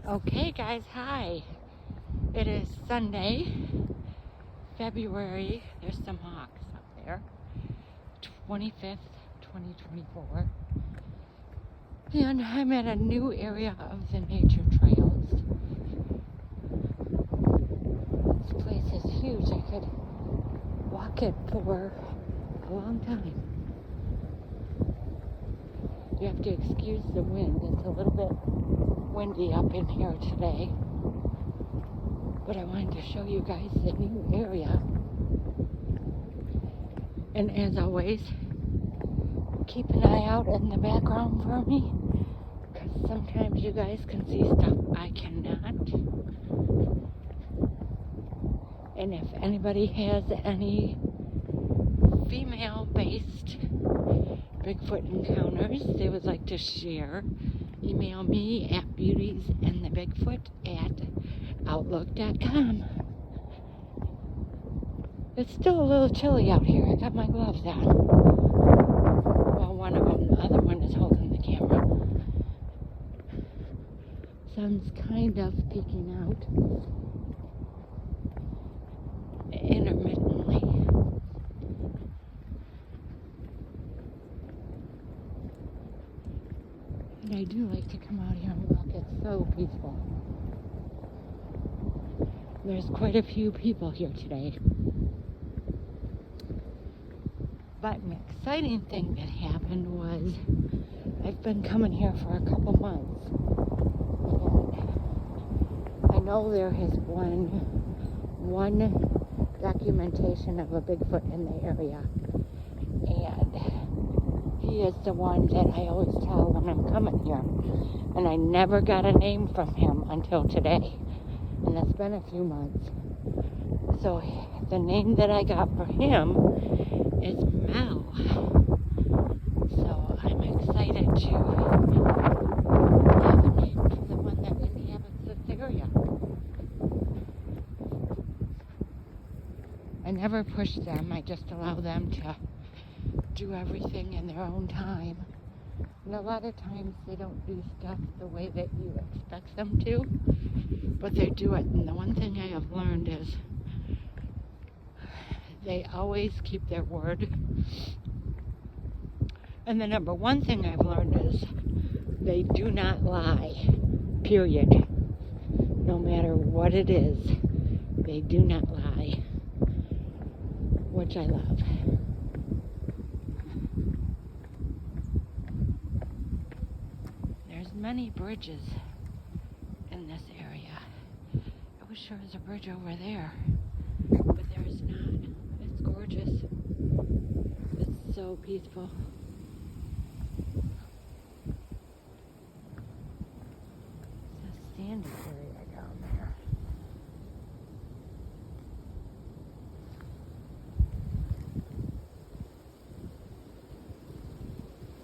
Okay guys, hi. It is Sunday, February, there's some hawks up there, 25th, 2024. And I'm at a new area of the nature trails. This place is huge. I could walk it for a long time. You have to excuse the wind. It's a little bit windy up in here today. But I wanted to show you guys the new area. And as always, keep an eye out in the background for me, because sometimes you guys can see stuff I cannot. And if anybody has any female-based Bigfoot encounters they would like to share, email me at beautiesandthebigfoot@outlook.com. It's still a little chilly out here. I got my gloves on. Well, one of them, the other one is holding the camera. Sun's kind of peeking out intermittently. And I do like to come out here and walk. It's so peaceful. There's quite a few people here today. But an exciting thing that happened was I've been coming here for a couple months. And I know there has been one documentation of a Bigfoot in the area. And he is the one that I always tell when I'm coming here. And I never got a name from him until today. And it's been a few months. So the name that I got for him is Mel. So I'm excited to have a name for the one that inhabits this area. I never push them. I just allow them to do everything in their own time. And a lot of times they don't do stuff the way that you expect them to, but they do it. And the one thing I have learned is they always keep their word. And the number one thing I've learned is they do not lie, period. No matter what it is, they do not lie, which I love. There's many bridges in this area. I wish there was a bridge over there, but there is not. It's gorgeous. It's so peaceful. It's a sandy area down there.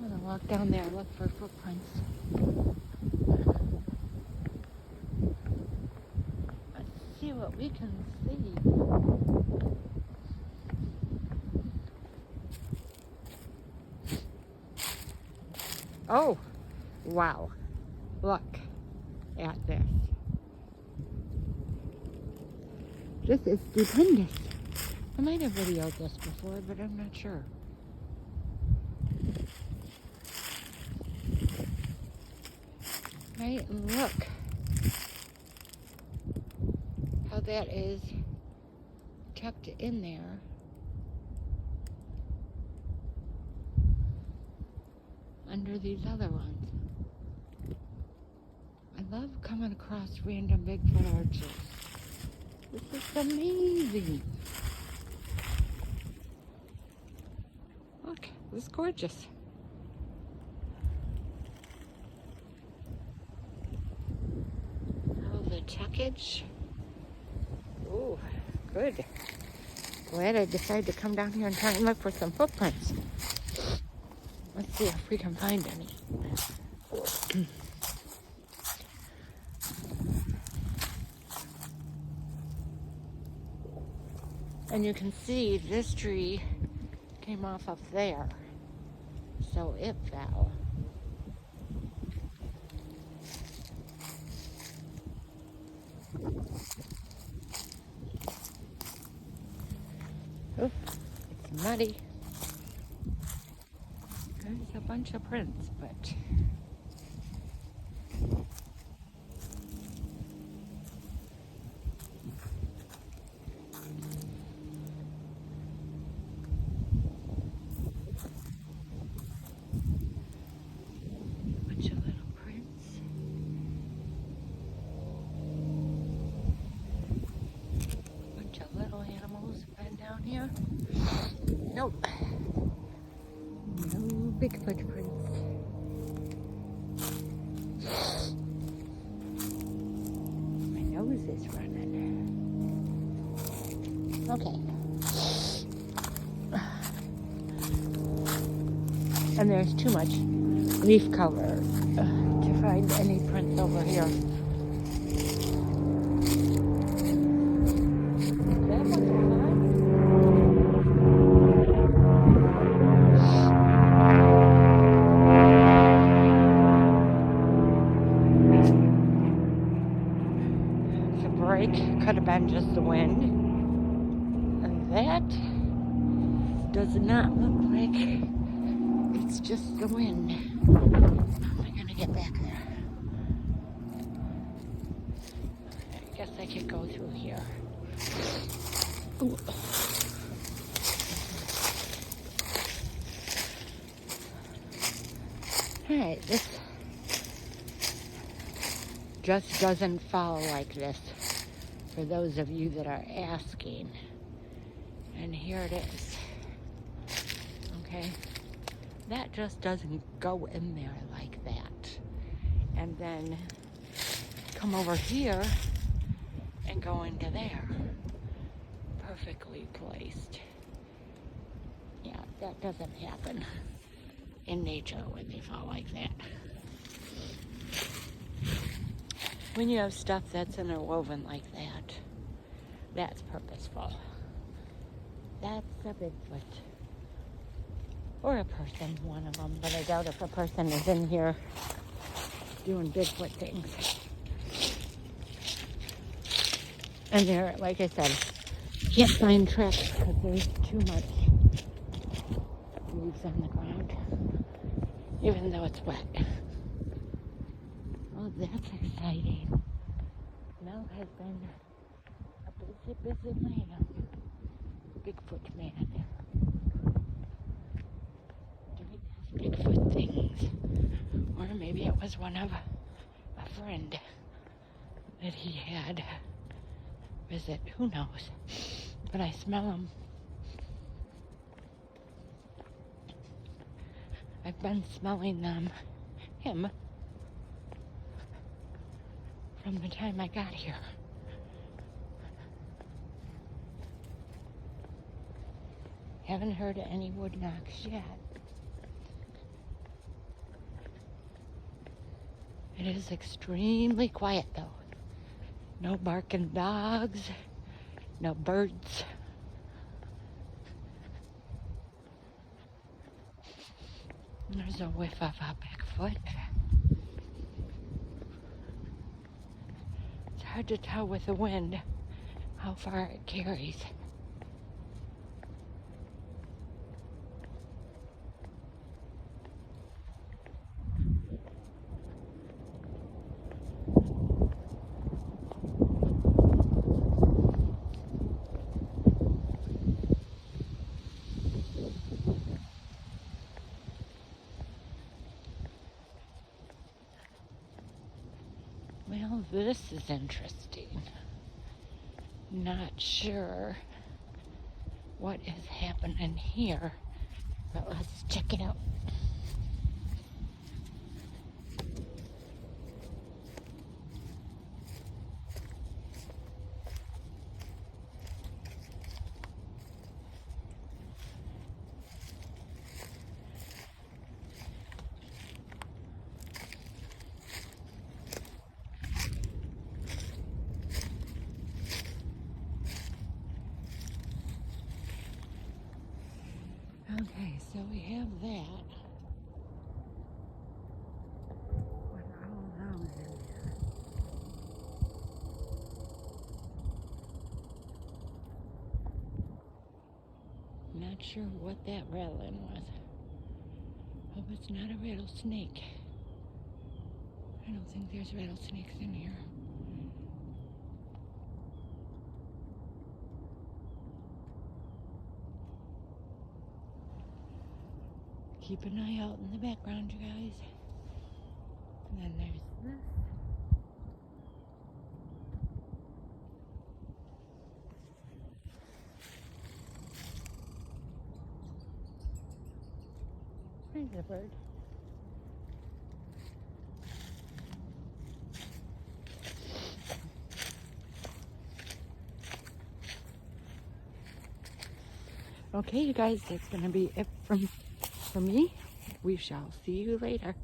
I'm gonna walk down there and look for footprints. Let's see what we can see. Oh, wow. Look at this. This is stupendous. I might have videoed this before, but I'm not sure. Right, and look how that is tucked in there. Under these other ones. I love coming across random Bigfoot arches. This is amazing. Look, this is gorgeous. Oh, the tuckage. Oh, good. Glad I decided to come down here and try and look for some footprints. Let's see if we can find any. And you can see this tree came off of there. So it fell. muddy. There's a bunch of prints, but bunch of little prints. Bunch of little animals been down here. Nope. No Bigfoot prints. My nose is running. Okay. And there's too much leaf cover to find any prints over here. That was fun. It's a break. Could have been just the wind. And that does not look like it's just the wind. How am I going to get back there? I guess I could go through here. Ooh. Alright, this just doesn't fall like this, for those of you that are asking. And here it is. Okay? That just doesn't go in there like that. And then come over here and go into there. Perfectly placed. Yeah, that doesn't happen in nature when they fall like that. When you have stuff that's interwoven like that, that's purposeful. That's a Bigfoot. Or a person, one of them, but I doubt if a person is in here doing Bigfoot things. And there, like I said, can't find tracks because there's too much leaves on the ground, even though it's wet. Oh, that's exciting. Mel has been a busy man. Bigfoot man. Bigfoot things. Or maybe it was one of a friend that he had visit. Who knows? But I smell him. I've been smelling him from the time I got here. Haven't heard any wood knocks yet. It is extremely quiet though. No barking dogs, no birds. There's a whiff of a Bigfoot. It's hard to tell with the wind how far it carries. Well, this is interesting. Not sure what is happening here, but let's check it out. Okay, so we have that. What are all those in there? Not sure what that rattling was. Hope it's not a rattlesnake. I don't think there's rattlesnakes in here. Keep an eye out in the background, you guys. And then there's this. There's a bird. Okay, you guys, that's going to be it from me. We shall see you later.